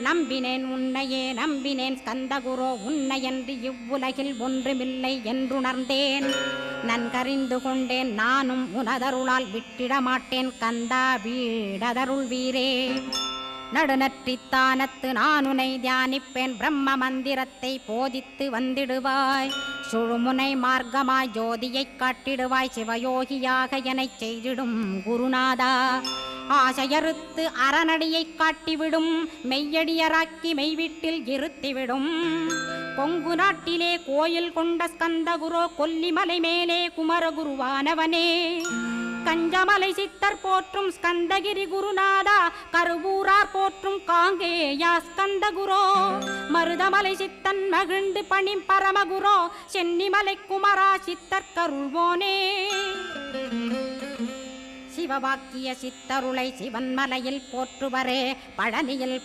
நம்பினேன் உன்னையே நம்பினேன் ஸ்கந்தகுரோ உன்னையன்று இவ்வுலகில் ஒன்றுமில்லை என்றுணர்ந்தேன். நன்கறிந்து கொண்டேன் நானும் உனதருளால் விட்டிட மாட்டேன் கந்தா வீடதருள் வீரே. நடுநற்றித்தானத்து நானுனை தியானிப்பேன் பிரம்ம மந்திரத்தை போதித்து வந்திடுவாய். சுழுமுனை மார்க்கமாய் ஜோதியைக் காட்டிடுவாய் சிவயோகியாக எனச் செய்திடும் குருநாதா. ஆசையறுத்து அறநடியைக் காட்டிவிடும் மெய்யடியராக்கி மெய்வீட்டில் இருத்திவிடும். கொங்கு நாட்டிலே கோயில் கொண்ட ஸ்கந்தகுரோ கொல்லிமலை மேலே குமரகுருவானவனே. கஞ்சமலை சித்தர் போற்றும் ஸ்கந்தகிரி குருநாதா கருவூரார் போற்றும் காங்கேயா ஸ்கந்தகுரோ. மருதமலை சித்தன் மகிழ்ந்து பணி பரமகுரோ சென்னிமலை குமரா சித்தர் கருள்வோனே. சிவவாக்கிய சித்தருளை சிவன்மலையில் போற்றுவரே பழனியில்